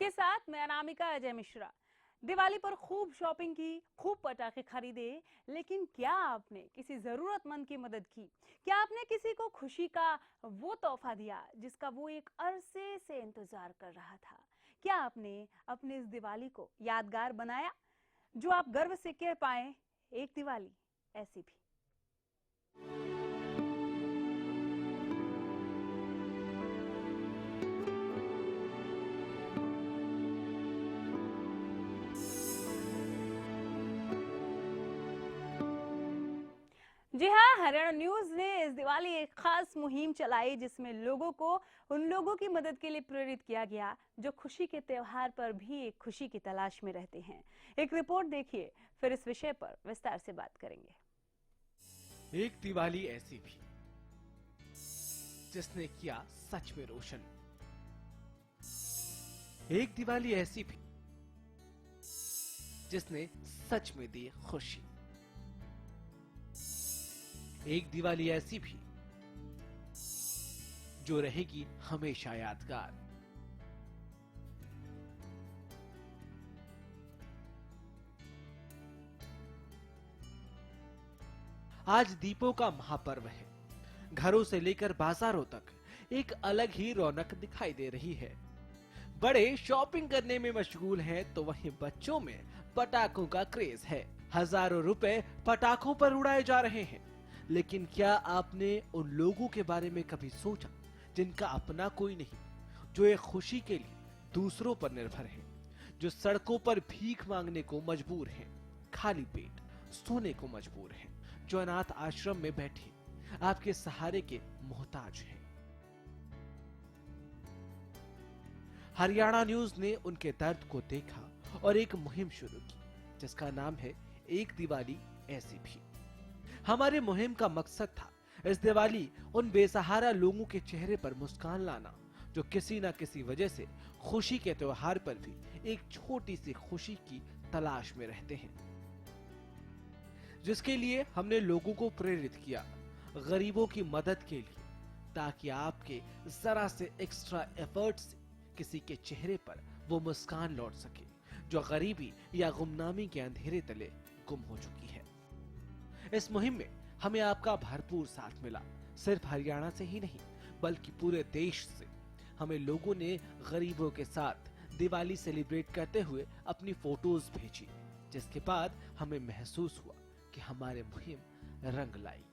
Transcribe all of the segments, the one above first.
आपके साथ मैं अनामिका अजय मिश्रा। दिवाली पर खूब शॉपिंग की, खूब पटाखे खरीदे, लेकिन क्या आपने किसी जरूरतमंद की मदद की? क्या आपने किसी को खुशी का वो तोहफा दिया जिसका वो एक अरसे से इंतजार कर रहा था? क्या आपने अपने इस दिवाली को यादगार बनाया जो आप गर्व से कह पाए, एक दिवाली ऐसी भी? जी हाँ, हरियाणा न्यूज ने इस दिवाली एक खास मुहिम चलाई जिसमें लोगों को उन लोगों की मदद के लिए प्रेरित किया गया जो खुशी के त्योहार पर भी एक खुशी की तलाश में रहते हैं। एक रिपोर्ट देखिए, फिर इस विषय पर विस्तार से बात करेंगे। एक दिवाली ऐसी भी जिसने किया सच में रोशन। एक दिवाली ऐसी भी जिसने सच में दी खुशी। एक दिवाली ऐसी भी जो रहेगी हमेशा यादगार। आज दीपों का महापर्व है। घरों से लेकर बाजारों तक एक अलग ही रौनक दिखाई दे रही है। बड़े शॉपिंग करने में मशगूल हैं, तो वहीं बच्चों में पटाखों का क्रेज है। हजारों रुपए पटाखों पर उड़ाए जा रहे हैं। लेकिन क्या आपने उन लोगों के बारे में कभी सोचा जिनका अपना कोई नहीं, जो एक खुशी के लिए दूसरों पर निर्भर हैं, जो सड़कों पर भीख मांगने को मजबूर हैं, खाली पेट सोने को मजबूर हैं, जो अनाथ आश्रम में बैठे आपके सहारे के मोहताज हैं। हरियाणा न्यूज ने उनके दर्द को देखा और एक मुहिम शुरू की जिसका नाम है एक दिवाली ऐसी भी। हमारे मुहिम का मकसद था इस दिवाली उन बेसहारा लोगों के चेहरे पर मुस्कान लाना जो किसी न किसी वजह से खुशी के त्योहार पर भी एक छोटी सी खुशी की तलाश में रहते हैं। जिसके लिए हमने लोगों को प्रेरित किया गरीबों की मदद के लिए, ताकि आपके जरा से एक्स्ट्रा एफर्ट से किसी के चेहरे पर वो मुस्कान लौट सके जो गरीबी या गुमनामी के अंधेरे तले गुम हो चुकी है। इस मुहिम में हमें आपका भरपूर साथ मिला। सिर्फ हरियाणा से ही नहीं बल्कि पूरे देश से हमें लोगों ने गरीबों के साथ दिवाली सेलिब्रेट करते हुए अपनी फोटोज भेजी, जिसके बाद हमें महसूस हुआ कि हमारे मुहिम रंग लाई।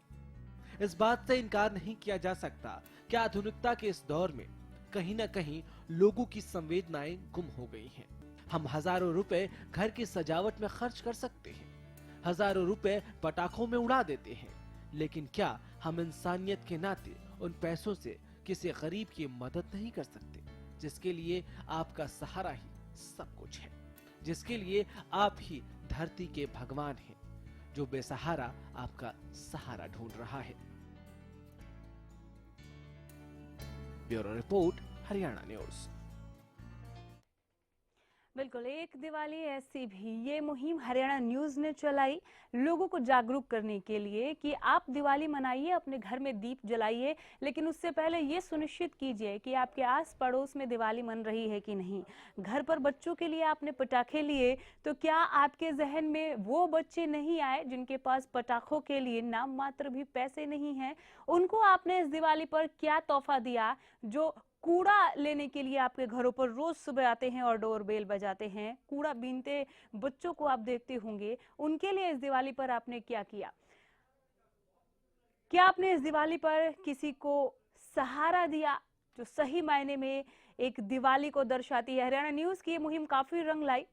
इस बात से इनकार नहीं किया जा सकता कि आधुनिकता के इस दौर में कहीं न कहीं लोगों की संवेदनाएं गुम हो गई हैं। हम हजारों रुपए घर की सजावट में खर्च कर सकते हैं, हजारों रुपए पटाखों में उड़ा देते हैं, लेकिन क्या हम इंसानियत के नाते उन पैसों से किसी गरीब की मदद नहीं कर सकते जिसके लिए आपका सहारा ही सब कुछ है, जिसके लिए आप ही धरती के भगवान हैं, जो बेसहारा आपका सहारा ढूंढ रहा है। Bureau report, Haryana news. बिल्कुल, एक दिवाली ऐसी भी ये मुहिम हरियाणा न्यूज ने चलाई लोगों को जागरूक करने के लिए कि आप दिवाली मनाइए, अपने घर में दीप जलाइए, लेकिन उससे पहले ये सुनिश्चित कीजिए कि आपके आस पड़ोस में दिवाली मन रही है कि नहीं। घर पर बच्चों के लिए आपने पटाखे लिए, तो क्या आपके जहन में वो बच्चे नहीं आए जिनके पास पटाखों के लिए नाम मात्र भी पैसे नहीं हैं? उनको आपने इस दिवाली पर क्या तोहफा दिया? जो कूड़ा लेने के लिए आपके घरों पर रोज सुबह आते हैं और डोर बेल बजाते हैं, कूड़ा बीनते बच्चों को आप देखते होंगे, उनके लिए इस दिवाली पर आपने क्या किया? क्या आपने इस दिवाली पर किसी को सहारा दिया जो सही मायने में एक दिवाली को दर्शाती है? हरियाणा न्यूज की ये मुहिम काफी रंग लाई।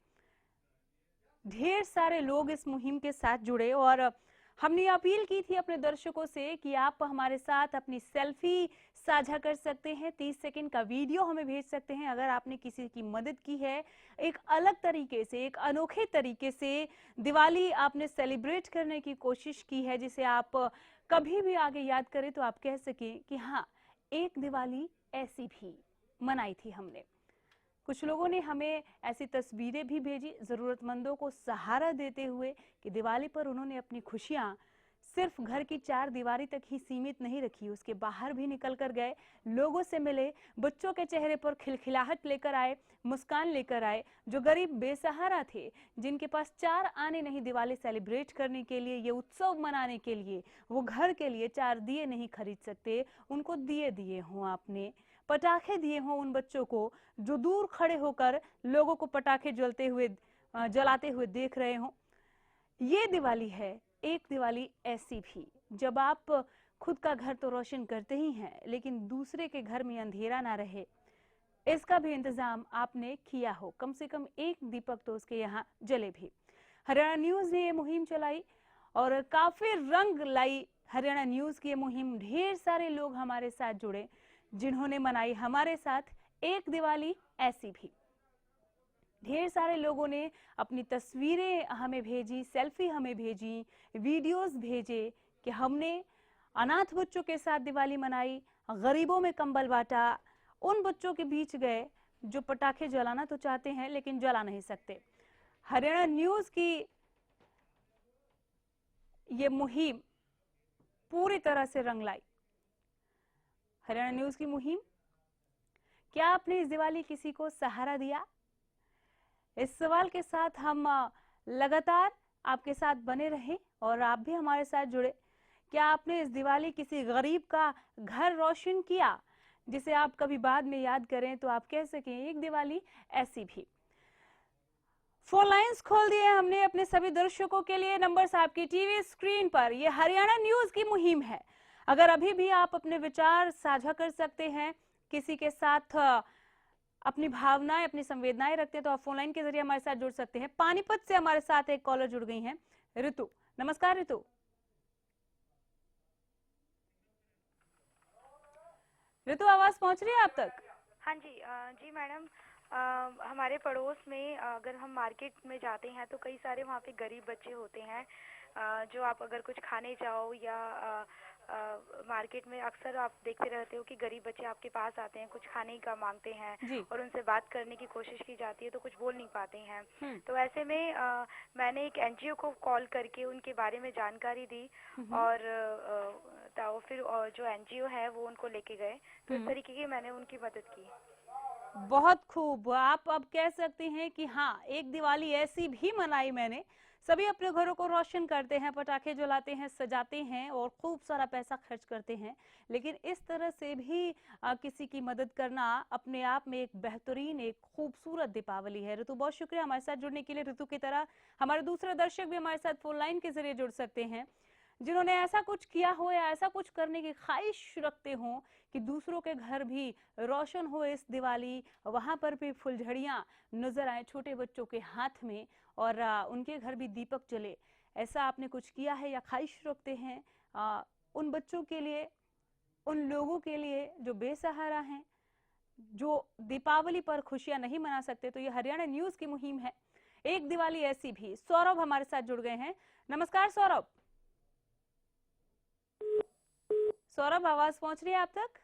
ढेर सारे लोग इस मुहिम के साथ जुड़े और हमने अपील की थी अपने दर्शकों से कि आप हमारे साथ अपनी सेल्फी साझा कर सकते हैं, 30 सेकंड का वीडियो हमें भेज सकते हैं अगर आपने किसी की मदद की है, एक अलग तरीके से, एक अनोखे तरीके से दिवाली आपने सेलिब्रेट करने की कोशिश की है, जिसे आप कभी भी आगे याद करें तो आप कह सकें कि हाँ, एक दिवाली ऐसी भी मनाई थी हमने। कुछ लोगों ने हमें ऐसी तस्वीरें भी भेजी जरूरतमंदों को सहारा देते हुए कि दिवाली पर उन्होंने अपनी खुशियां सिर्फ घर की चार दीवारी तक ही सीमित नहीं रखी, उसके बाहर भी निकल कर गए, लोगों से मिले, बच्चों के चेहरे पर खिलखिलाहट लेकर आए, मुस्कान लेकर आए। जो गरीब बेसहारा थे, जिनके पास चार आने नहीं दिवाली सेलिब्रेट करने के लिए, ये उत्सव मनाने के लिए, वो घर के लिए चार दिए नहीं खरीद सकते, उनको दिए दिए हों आपने, पटाखे दिए हों उन बच्चों को जो दूर खड़े होकर लोगों को पटाखे जलाते हुए देख रहे हों। ये दिवाली है, एक दिवाली ऐसी भी जब आप खुद का घर तो रोशन करते ही हैं, लेकिन दूसरे के घर में अंधेरा ना रहे, इसका भी इंतजाम आपने किया हो। कम से कम एक दीपक तो उसके यहाँ जले भी। हरियाणा न्यूज ने ये मुहिम चलाई और काफी रंग लाई हरियाणा न्यूज की ये मुहिम। ढेर सारे लोग हमारे साथ जुड़े, जिन्होंने मनाई हमारे साथ एक दिवाली ऐसी भी। ढेर सारे लोगों ने अपनी तस्वीरें हमें भेजी, सेल्फी हमें भेजी, वीडियोस भेजे कि हमने अनाथ बच्चों के साथ दिवाली मनाई, गरीबों में कंबल बांटा, उन बच्चों के बीच गए जो पटाखे जलाना तो चाहते हैं लेकिन जला नहीं सकते। हरियाणा न्यूज की ये मुहिम पूरी तरह से रंग लाई। हरियाणा न्यूज की मुहिम, क्या आपने इस दिवाली किसी को सहारा दिया? इस सवाल के साथ हम लगातार आपके साथ बने रहें और आप भी हमारे साथ जुड़े। क्या आपने इस दिवाली किसी गरीब का घर रोशन किया, जिसे आप कभी बाद में याद करें तो आप कह सकें एक दिवाली ऐसी भी? फोन लाइंस खोल दिए हमने अपने सभी दर्शकों के लिए। नंबर्स आपकी टीवी स्क्रीन पर। ये हरियाणा न्यूज की मुहिम है। अगर अभी भी आप अपने विचार साझा कर सकते हैं, किसी के साथ अपनी भावनाएं, अपनी संवेदनाएं रखते हैं, तो आप फोन लाइन के जरिए हमारे साथ जुड़ सकते हैं। पानीपत से हमारे साथ एक कॉलर जुड़ गई हैं, ऋतु। नमस्कार ऋतु। ऋतु, आवाज पहुंच रही है आप तक? हाँ जी। जी मैडम, हमारे पड़ोस में अगर हम मार्केट में जाते हैं तो कई सारे वहाँ पे गरीब बच्चे होते हैं, जो आप अगर कुछ खाने जाओ या मार्केट में अक्सर आप देखते रहते हो कि गरीब बच्चे आपके पास आते हैं, कुछ खाने का मांगते हैं और उनसे बात करने की कोशिश की जाती है तो कुछ बोल नहीं पाते हैं। तो ऐसे में मैंने एक एनजीओ को कॉल करके उनके बारे में जानकारी दी और फिर जो एनजीओ है वो उनको लेके गए, तो इस तरीके की मैंने उनकी मदद की। बहुत खूब। आप अब कह सकते हैं कि हाँ, एक दिवाली ऐसी भी मनाई मैंने। सभी अपने घरों को रोशन करते हैं, पटाखे जलाते हैं, सजाते हैं और खूब सारा पैसा खर्च करते हैं, लेकिन इस तरह से भी किसी की मदद करना अपने आप में एक बेहतरीन, एक खूबसूरत दीपावली है। ऋतु, बहुत शुक्रिया हमारे साथ जुड़ने के लिए। ऋतु की तरह हमारे दूसरे दर्शक भी हमारे साथ फोन लाइन के जरिए जुड़ सकते हैं, जिन्होंने ऐसा कुछ किया हो या ऐसा कुछ करने की ख्वाहिश रखते हो कि दूसरों के घर भी रोशन हो इस दिवाली, वहां पर भी फुलझड़ियां नजर आए छोटे बच्चों के हाथ में और उनके घर भी दीपक जले। ऐसा आपने कुछ किया है या ख्वाहिश रखते हैं उन बच्चों के लिए, उन लोगों के लिए जो बेसहारा हैं, जो दीपावली पर खुशियां नहीं मना सकते, तो ये हरियाणा न्यूज की मुहिम है, एक दिवाली ऐसी भी। सौरभ हमारे साथ जुड़ गए हैं। नमस्कार सौरभ। सौरभ, आवाज पहुंच रही है आप तक?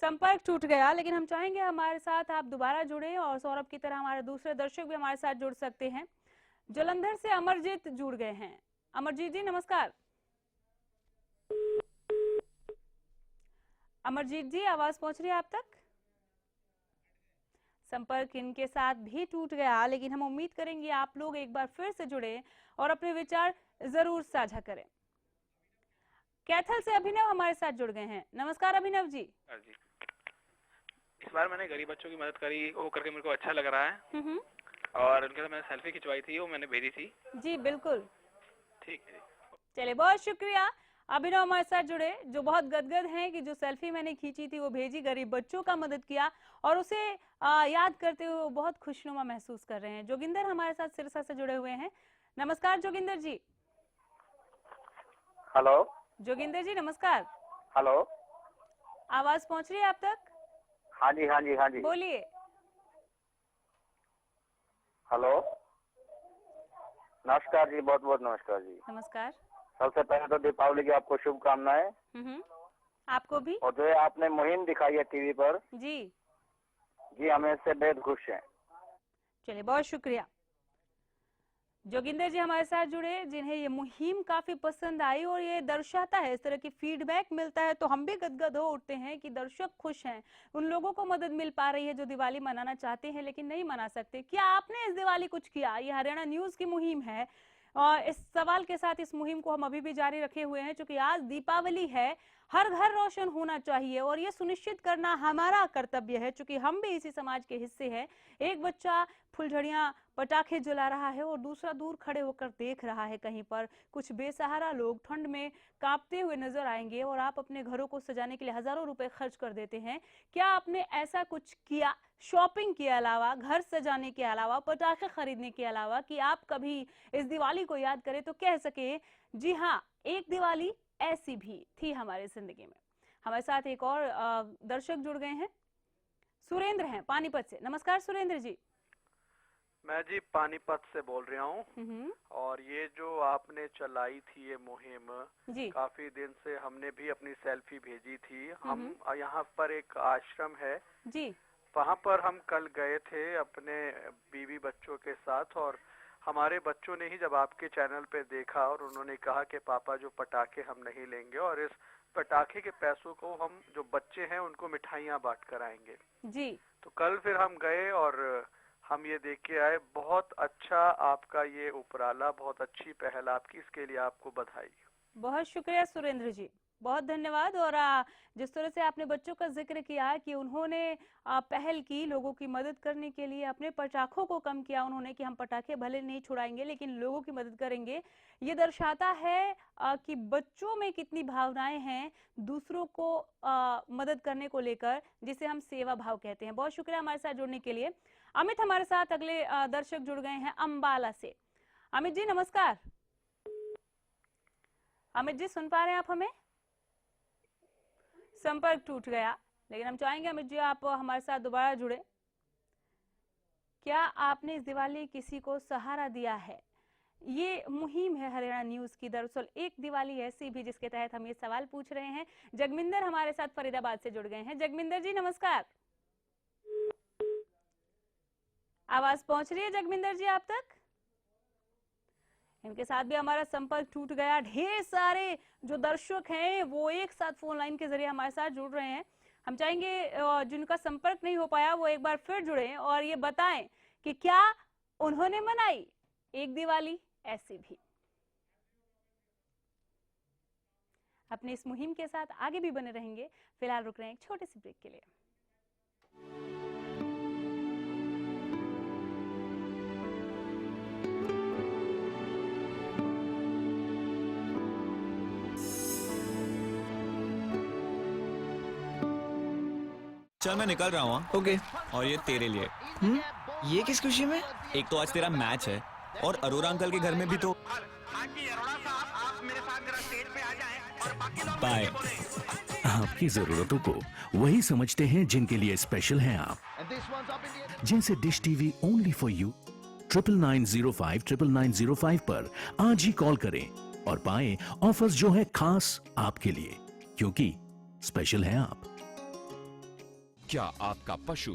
संपर्क टूट गया, लेकिन हम चाहेंगे हमारे साथ आप दोबारा जुड़े और सौरभ की तरह हमारे दूसरे दर्शक भी हमारे साथ जुड़ सकते हैं। जलंधर से अमरजीत जुड़ गए हैं। अमरजीत जी नमस्कार। अमरजीत जी, आवाज पहुंच रही है आप तक? संपर्क इनके साथ भी टूट गया, लेकिन हम उम्मीद करेंगे आप लोग एक बार फिर से जुड़े और अपने विचार जरूर साझा करें। कैथल से अभिनव हमारे साथ जुड़ गए हैं। नमस्कार अभिनव जी। जी, इस बार मैंने गरीब बच्चों की मदद करी, वो करके मेरे को अच्छा लग रहा है और उनके साथ मैंने सेल्फी खिंचवाई थी, वो मैंने भेजी थी। जी बिल्कुल, ठीक है। चलिए, बहुत शुक्रिया अभिनव हमारे साथ जुड़े, जो बहुत गदगद हैं कि जो सेल्फी मैंने खींची थी वो भेजी, गरीब बच्चों का मदद किया और उसे याद करते हुए बहुत खुशनुमा महसूस कर रहे हैं। जोगिंदर हमारे साथ सिरसा से जुड़े हुए हैं। नमस्कार जोगिंदर जी। हेलो जोगिंदर जी नमस्कार। हेलो, आवाज पहुंच रही है आप तक? हाँ जी हाँ जी हाँ जी, बोलिए। हेलो, नमस्कार जी, बहुत बहुत नमस्कार जी। नमस्कार। सबसे पहले तो दीपावली की आपको शुभकामनाएं। आपको भी। और जो है आपने मुहिम दिखाई है टीवी पर, जी हमें इससे बेहद खुश हैं। चलिए, बहुत शुक्रिया। जोगिंदर जी हमारे साथ जुड़े, जिन्हें ये मुहिम काफी पसंद आई और ये दर्शाता है, इस तरह की फीडबैक मिलता है तो हम भी गदगद हो उठते हैं कि दर्शक खुश हैं, उन लोगों को मदद मिल पा रही है जो दिवाली मनाना चाहते हैं लेकिन नहीं मना सकते। क्या आपने इस दिवाली कुछ किया? ये हरियाणा न्यूज की मुहिम है और इस सवाल के साथ इस मुहिम को हम अभी भी जारी रखे हुए हैं, क्योंकि आज दीपावली है, हर घर रोशन होना चाहिए और ये सुनिश्चित करना हमारा कर्तव्य है, क्योंकि हम भी इसी समाज के हिस्से हैं। एक बच्चा फुलझड़ियां पटाखे जला रहा है और दूसरा दूर खड़े होकर देख रहा है कहीं पर। कुछ बेसहारा लोग ठंड में कांपते हुए नजर आएंगे और आप अपने घरों को सजाने के लिए हजारों रुपए खर्च कर देते हैं। क्या आपने ऐसा कुछ किया, शॉपिंग के अलावा, घर सजाने के अलावा, पटाखे खरीदने के अलावा, कि आप कभी इस दिवाली को याद करें तो कह सके जी हाँ, एक दिवाली ऐसी भी थी हमारी जिंदगी में? हमारे साथ एक और दर्शक जुड़ गए हैं, सुरेंद्र हैं पानीपत से। नमस्कार सुरेंद्र जी। मैं जी पानीपत से बोल रहा हूँ और ये जो आपने चलाई थी ये मुहिम जी, काफी दिन से हमने भी अपनी सेल्फी भेजी थी। हम यहाँ पर एक आश्रम है जी, वहाँ पर हम कल गए थे अपने बीवी बच्चों के साथ और हमारे बच्चों ने ही जब आपके चैनल पे देखा और उन्होंने कहा कि पापा जो पटाखे हम नहीं लेंगे और इस पटाखे के पैसों को हम जो बच्चे हैं उनको मिठाइयाँ बांट कर आएंगे जी। तो कल फिर हम गए और हम ये देख के आए। बहुत अच्छा आपका ये उपराला, बहुत अच्छी पहल आपकी, इसके लिए आपको बधाई। बहुत शुक्रिया सुरेंद्र जी, बहुत धन्यवाद। और जिस तरह से आपने बच्चों का जिक्र किया कि उन्होंने पहल की लोगों की मदद करने के लिए, अपने पटाखों को कम किया उन्होंने कि हम पटाखे भले नहीं छुड़ाएंगे लेकिन लोगों की मदद करेंगे, ये दर्शाता है कि बच्चों में कितनी भावनाएं हैं दूसरों को मदद करने को लेकर, जिसे हम सेवा भाव कहते हैं। बहुत शुक्रिया हमारे साथ जुड़ने के लिए। अमित हमारे साथ अगले दर्शक जुड़ गए हैं अंबाला से। अमित जी नमस्कार। अमित जी सुन पा रहे हैं आप हमें? संपर्क टूट गया, लेकिन हम चाहेंगे अमित जी आप हमारे साथ दोबारा जुड़े। क्या आपने इस दिवाली किसी को सहारा दिया है? ये मुहिम है हरियाणा न्यूज की। दरअसल एक दिवाली ऐसी भी जिसके तहत हम ये सवाल पूछ रहे हैं। जगमिंदर हमारे साथ फरीदाबाद से जुड़ गए हैं। जगमिंदर जी नमस्कार। आवाज पहुंच रही है जगमिंदर जी आप तक? इनके साथ भी हमारा संपर्क टूट गया। ढेर सारे जो दर्शक हैं वो एक साथ फोन लाइन के जरिए हमारे साथ जुड़ रहे हैं। हम चाहेंगे जिनका संपर्क नहीं हो पाया वो एक बार फिर जुड़े और ये बताएं कि क्या उन्होंने मनाई एक दिवाली ऐसी भी। अपनी इस मुहिम के साथ आगे भी बने रहेंगे। फिलहाल रुक रहे हैं एक छोटे से ब्रेक के लिए। चल मैं निकल रहा हूँ। ओके। और ये तेरे लिए। ये किस खुशी में? एक तो आज तेरा मैच है और अरोरा अंकल के घर में भी तो। बाय। आपकी जरूरतों को वही समझते हैं जिनके लिए स्पेशल हैं आप, जैसे dish TV only for you. 9905 9905 पर आज ही कॉल करें और पाएं ऑफर्स जो है खास आपके लिए, क्योंकि स्पेशल हैं आप। क्या आपका पशु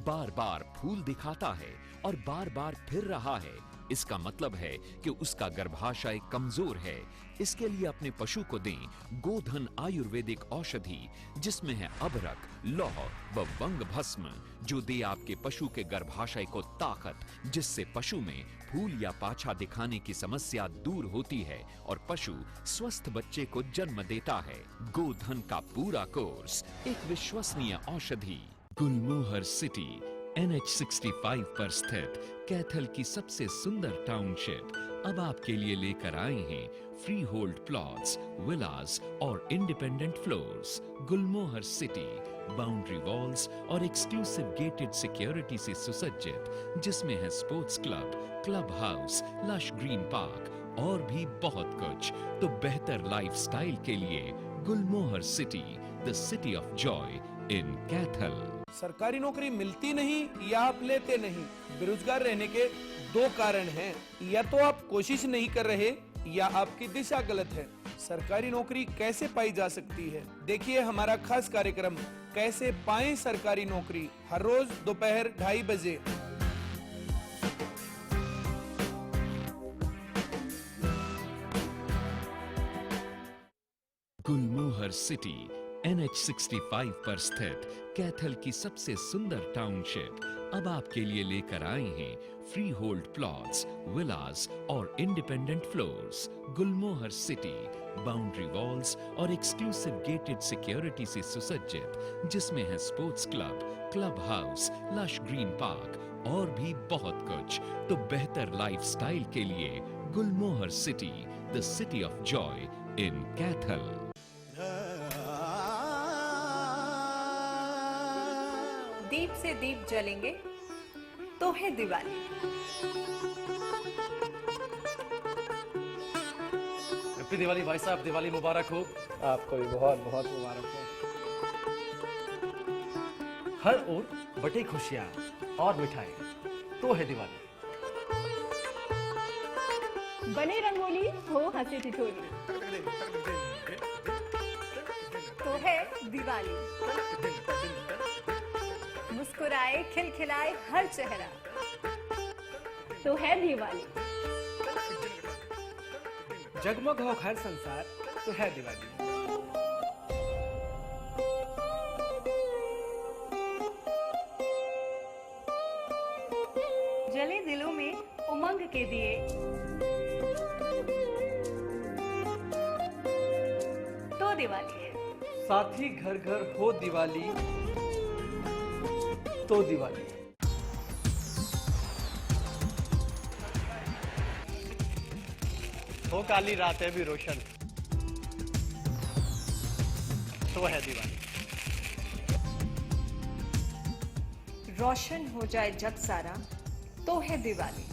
बार बार फूल दिखाता है और बार बार फिर रहा है? इसका मतलब है कि उसका गर्भाशय कमजोर है। इसके लिए अपने पशु को दें गोधन आयुर्वेदिक औषधि, जिसमें है अबरक, लौह व वंग भस्म, जो दे आपके पशु के गर्भाशय को ताकत, जिससे पशु में फूल या पाछा दिखाने की समस्या दूर होती है और पशु स्वस्थ बच्चे को जन्म देता है। गोधन का पूरा कोर्स, एक विश्वसनीय औषधि। गुलमोहर सिटी NH65 पर स्थित कैथल की सबसे सुंदर टाउनशिप अब आपके लिए लेकर आए हैं फ्री होल्ड प्लॉट्स, विलास और independent floors. Gulmohar city boundary walls और एक्सक्लूसिव गेटेड सिक्योरिटी से सुसज्जित, जिसमें है sports club, club house, lush green park और भी बहुत कुछ। तो बेहतर लाइफस्टाइल के लिए Gulmohar city, the city of joy in Kaithal. सरकारी नौकरी मिलती नहीं या आप लेते नहीं। बेरोजगार रहने के दो कारण हैं, या तो आप कोशिश नहीं कर रहे या आपकी दिशा गलत है। सरकारी नौकरी कैसे पाई जा सकती है, देखिए हमारा खास कार्यक्रम कैसे पाएं सरकारी नौकरी, हर रोज दोपहर 2:30 बजे। गुलमोहर सिटी NH 65 पर स्थित कैथल की सबसे सुंदर टाउनशिप अब आपके लिए लेकर आए हैं फ्री होल्ड प्लॉट्स, विलास और independent floors. Gulmohar city boundary walls और एक्सक्लूसिव गेटेड सिक्योरिटी से सुसज्जित, जिसमें है sports club, club house, lush green park और भी बहुत कुछ। तो बेहतर लाइफस्टाइल के लिए Gulmohar city, the city of joy in Kaithal. दीप से दीप जलेंगे तो है दिवाली। हैप्पी दिवाली भाई साहब, दिवाली मुबारक हो। आपको भी बहुत बहुत मुबारक हो। हर ओर बटी खुशियाँ और मिठाई, तो है दिवाली। बने रंगोली हो हंसी ठिठोली, तो है दिवाली। मुस्कुराए खिलखिलाए हर चेहरा, तो है दिवाली। जगमग हो हर संसार, तो है दिवाली। जले दिलों में उमंग के दिए, तो दिवाली है। साथ ही घर घर हो दिवाली, तो दिवाली। हो काली रातें भी रोशन, तो है दिवाली। रोशन हो जाए जग सारा, तो है दिवाली।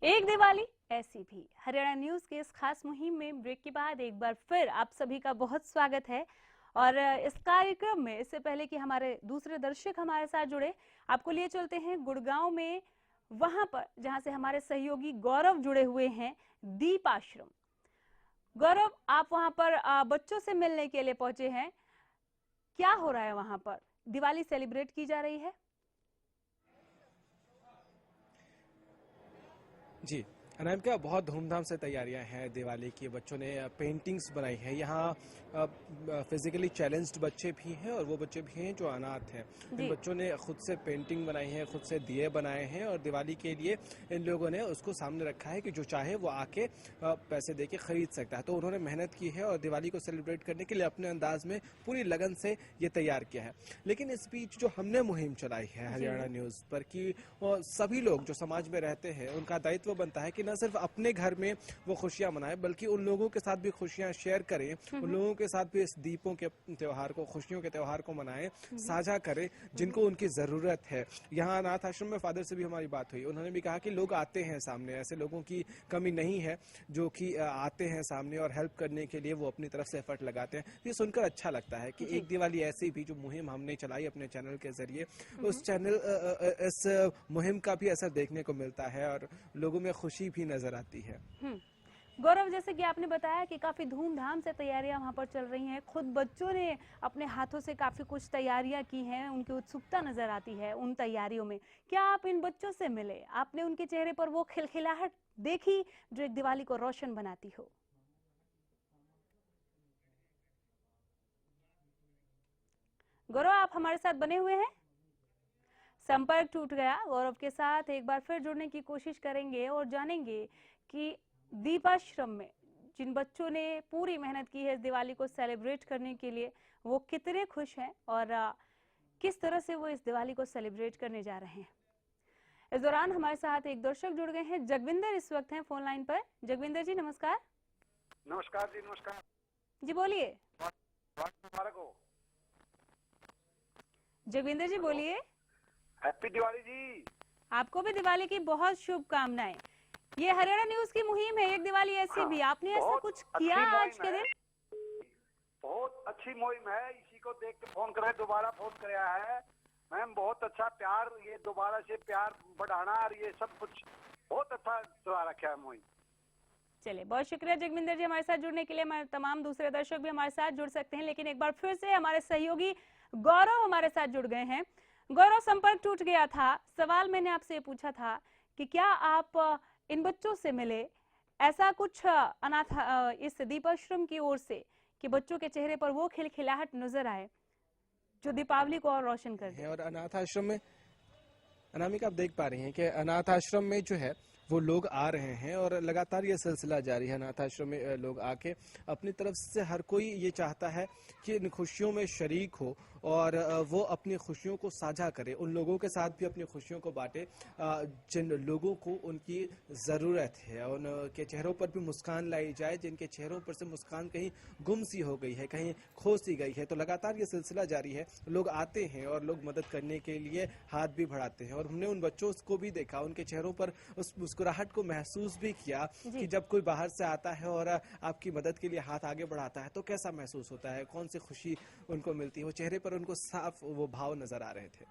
एक दिवाली ऐसी भी। हरियाणा न्यूज के इस खास मुहिम में ब्रेक के बाद एक बार फिर आप सभी का बहुत स्वागत है। और इस कार्यक्रम में इससे पहले कि हमारे दूसरे दर्शक हमारे साथ जुड़े, आपको लिए चलते हैं गुड़गांव में, वहां पर जहां से हमारे सहयोगी गौरव जुड़े हुए हैं, दीप आश्रम। गौरव, आप वहां पर बच्चों से मिलने के लिए पहुंचे हैं, क्या हो रहा है वहां पर? दिवाली सेलिब्रेट की जा रही है? जी अनामिका, बहुत धूमधाम से तैयारियां हैं दिवाली की। बच्चों ने पेंटिंग्स बनाई हैं। यहाँ फिजिकली चैलेंज्ड बच्चे भी हैं और वो बच्चे भी हैं जो अनाथ हैं। इन बच्चों ने खुद से पेंटिंग बनाई है, खुद से दिए बनाए हैं और दिवाली के लिए इन लोगों ने उसको सामने रखा है कि जो चाहे वो आके पैसे दे के खरीद सकता है। तो उन्होंने मेहनत की है और दिवाली को सेलिब्रेट करने के लिए अपने अंदाज में पूरी लगन से ये तैयार किया है। लेकिन इस बीच जो हमने मुहिम चलाई है हरियाणा न्यूज पर कि सभी लोग जो समाज में रहते हैं उनका दायित्व बनता है कि न सिर्फ अपने घर में वो खुशियां मनाएं बल्कि उन लोगों के साथ भी खुशियां शेयर करें, उन लोगों के साथ भी इस दीपों के त्योहार को, खुशियों के त्योहार को मनाएं, साझा करें जिनको उनकी जरूरत है। यहाँ अनाथ आश्रम में फादर से भी हमारी बात हुई, उन्होंने भी कहा कि लोग आते हैं सामने, ऐसे लोगों की कमी नहीं है जो कि आते हैं सामने और हेल्प करने के लिए वो अपनी तरफ से एफर्ट लगाते हैं। ये सुनकर अच्छा लगता है कि एक दिवाली ऐसी भी जो मुहिम हमने चलाई अपने चैनल के जरिए, इस मुहिम का भी असर देखने को मिलता है और लोगों में खुशी भी नजर आती है। गौरव, जैसे कि आपने बताया कि काफी धूमधाम से तैयारियां वहां पर चल रही हैं, खुद बच्चों ने अपने हाथों से काफी कुछ तैयारियां की हैं, उनकी उत्सुकता नजर आती है उन तैयारियों में। क्या आप इन बच्चों से मिले? आपने उनके चेहरे पर वो खिलखिलाहट देखी जो एक दिवाली को रोशन बनाती हो? गौरव, आप हमारे साथ बने हुए हैं? संपर्क टूट गया। गौरव के साथ एक बार फिर जुड़ने की कोशिश करेंगे और जानेंगे कि दीपाश्रम में जिन बच्चों ने पूरी मेहनत की है इस दिवाली को सेलिब्रेट करने के लिए, वो कितने खुश हैं और किस तरह से वो इस दिवाली को सेलिब्रेट करने जा रहे हैं। इस दौरान हमारे साथ एक दर्शक जुड़ गए हैं, जगविंदर इस वक्त हैं फोन लाइन पर। जगविंदर जी नमस्कार। नमस्कार जी, नमस्कार जी, बोलिए। मुबारक हो जगविंदर जी, बोलिए। हैप्पी दिवाली जी। आपको भी दिवाली की बहुत शुभकामनाएं। ये हरियाणा न्यूज की मुहिम है, एक दिवाली ऐसी भी। आपने ऐसा कुछ किया आज के दिन? बहुत अच्छी मुहिम है, इसी को देख के फोन करे, दोबारा फोन कराया है। मैम बहुत अच्छा प्यार, ये दोबारा से प्यार बढ़ाना और ये सब कुछ बहुत अच्छा चला रखा है मोहित। चलिए, बहुत शुक्रिया जगमिंदर जी हमारे साथ जुड़ने के लिए। हमारे तमाम दूसरे दर्शक भी हमारे साथ जुड़ सकते हैं, लेकिन एक बार फिर से हमारे सहयोगी गौरव हमारे साथ जुड़ गए हैं। गौरव, संपर्क टूट गया था, सवाल मैंने आपसे पूछा था कि क्या आप इन बच्चों से मिले, ऐसा कुछ अनाथ इस दीपाश्रम की ओर से कि बच्चों के चेहरे पर वो खिलखिलाहट नजर आए जो दीपावली को और रोशन कर दे। और अनाथ आश्रम में अनामिका आप देख पा रही हैं कि अनाथ आश्रम में जो है वो लोग आ रहे हैं और लगातार ये सिलसिला जारी है। अनाथ आश्रम में लोग आके अपनी तरफ से हर कोई ये चाहता है कि इन खुशियों में शरीक हो और वो अपनी खुशियों को साझा करे, उन लोगों के साथ भी अपनी खुशियों को बांटे जिन लोगों को उनकी ज़रूरत है। उनके चेहरों पर भी मुस्कान लाई जाए, जिनके चेहरों पर से मुस्कान कहीं गुम सी हो गई है, कहीं खो सी गई है। तो लगातार ये सिलसिला जारी है, लोग आते हैं और लोग मदद करने के लिए हाथ भी बढ़ाते हैं। और हमने उन बच्चों को भी देखा, उनके चेहरों पर उस मुस्कुराहट को महसूस भी किया कि जब कोई बाहर से आता है और आपकी मदद के लिए हाथ आगे बढ़ाता है तो कैसा महसूस होता है, कौन सी खुशी उनको मिलती है। वो चेहरे पर उनको साफ वो भाव नजर आ रहे थे।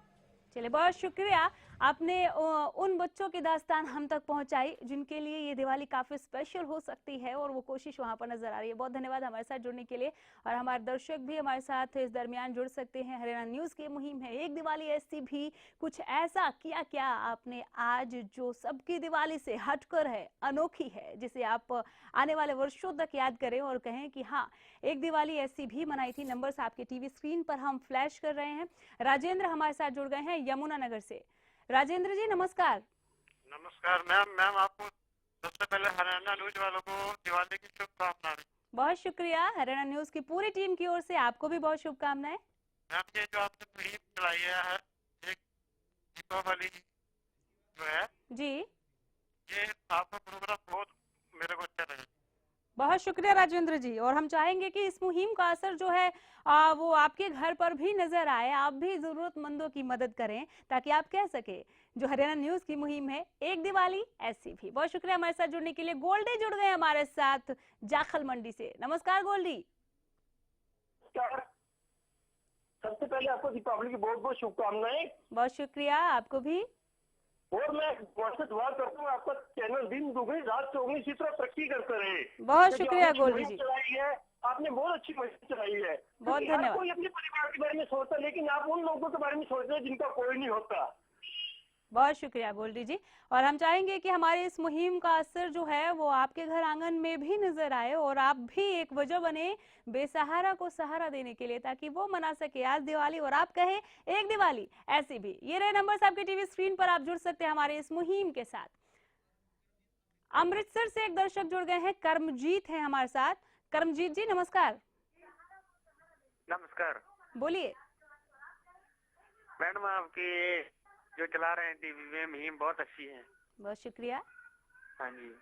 चलिए, बहुत शुक्रिया, आपने उन बच्चों की दास्तान हम तक पहुंचाई जिनके लिए ये दिवाली काफी स्पेशल हो सकती है और वो कोशिश वहां पर नजर आ रही है। बहुत धन्यवाद हमारे साथ जुड़ने के लिए। और हमारे दर्शक भी हमारे साथ इस दरमियान जुड़ सकते हैं। हरियाणा न्यूज की मुहिम है एक दिवाली ऐसी भी, कुछ ऐसा किया क्या आपने आज जो सबकी दिवाली से हटकर है, अनोखी है, जिसे आप आने वाले वर्षों तक याद करें और कहें कि हाँ, एक दिवाली ऐसी भी मनाई थी। नंबर्स आपके टीवी स्क्रीन पर हम फ्लैश कर रहे हैं। राजेंद्र हमारे साथ जुड़ गए हैं यमुनानगर से। राजेंद्र जी नमस्कार। नमस्कार मैम, आपको सबसे पहले हरियाणा न्यूज वालों को दिवाली की शुभकामनाएं। बहुत शुक्रिया, हरियाणा न्यूज की पूरी टीम की ओर से आपको भी बहुत शुभकामनाएं। मैम, ये जो आपने मुहिम चलाई है एक दीपावली जो है जी, ये आपका प्रोग्राम बहुत मेरे को अच्छा लगा। बहुत शुक्रिया राजेंद्र जी। और हम चाहेंगे कि इस मुहिम का असर जो है वो आपके घर पर भी नजर आए, आप भी जरूरतमंदों की मदद करें ताकि आप कह सके जो हरियाणा न्यूज की मुहिम है एक दिवाली ऐसी भी। बहुत शुक्रिया हमारे साथ जुड़ने के लिए। गोल्डी जुड़ गए हमारे साथ जाखल मंडी से। नमस्कार गोल्डी। सबसे पहले आपको दीपावली की बहुत बहुत शुभकामनाएं। बहुत शुक्रिया, आपको भी। और मैं बहुत से दुआ करता हूँ आपका चैनल दिन दुगनी रात चौगनी इसी तरह तरक्की करते रहे। बहुत शुक्रिया गोल्डी जी, चलाई है आपने, बहुत अच्छी मुहिम चलाई है। बहुत धन्यवाद। कोई अपने परिवार के बारे में सोचता है, लेकिन आप उन लोगों के बारे में सोचते हैं जिनका कोई नहीं होता। बहुत शुक्रिया गोल्डी जी। और हम चाहेंगे कि हमारे इस मुहिम का असर जो है वो आपके घर आंगन में भी नजर आए और आप भी एक वजह बने बेसहारा को सहारा देने के लिए, ताकि वो मना सके आज दिवाली और आप कहें एक दिवाली ऐसी भी। ये रहे नंबर्स आपके टीवी स्क्रीन पर, आप जुड़ सकते हैं हमारे इस मुहिम के साथ। अमृतसर से एक दर्शक जुड़ गए हैं, कर्मजीत है हमारे साथ। कर्मजीत जी नमस्कार। नमस्कार, बोलिए। मैडम आपकी जो चला रहे हैं टीवी में मुहिम बहुत अच्छी है। बहुत शुक्रिया। हाँ जी,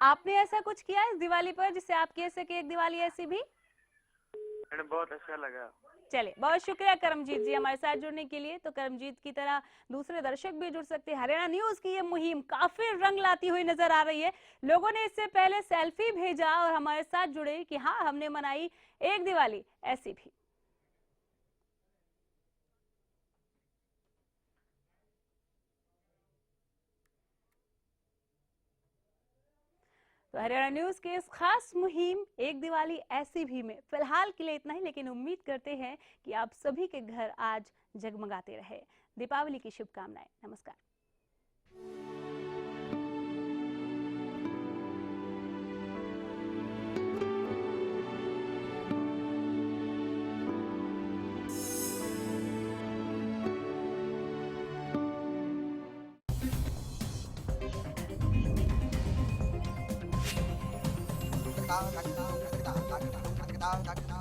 आपने ऐसा कुछ किया इस दिवाली पर जिससे आप कह सके एक दिवाली ऐसी भी? मैडम बहुत अच्छा लगा। चलिए, बहुत शुक्रिया करमजीत जी हमारे साथ जुड़ने के लिए। तो करमजीत की तरह दूसरे दर्शक भी जुड़ सकते हैं। हरियाणा न्यूज की ये मुहिम काफी रंग लाती हुई नजर आ रही है। लोगों ने इससे पहले सेल्फी भेजा और हमारे साथ जुड़े कि हाँ, हमने मनाई एक दिवाली ऐसी भी। तो हरियाणा न्यूज के इस खास मुहिम एक दिवाली ऐसी भी में फिलहाल के लिए इतना ही, लेकिन उम्मीद करते हैं कि आप सभी के घर आज जगमगाते रहे। दीपावली की शुभकामनाएं। नमस्कार। Da da da da da da da da da da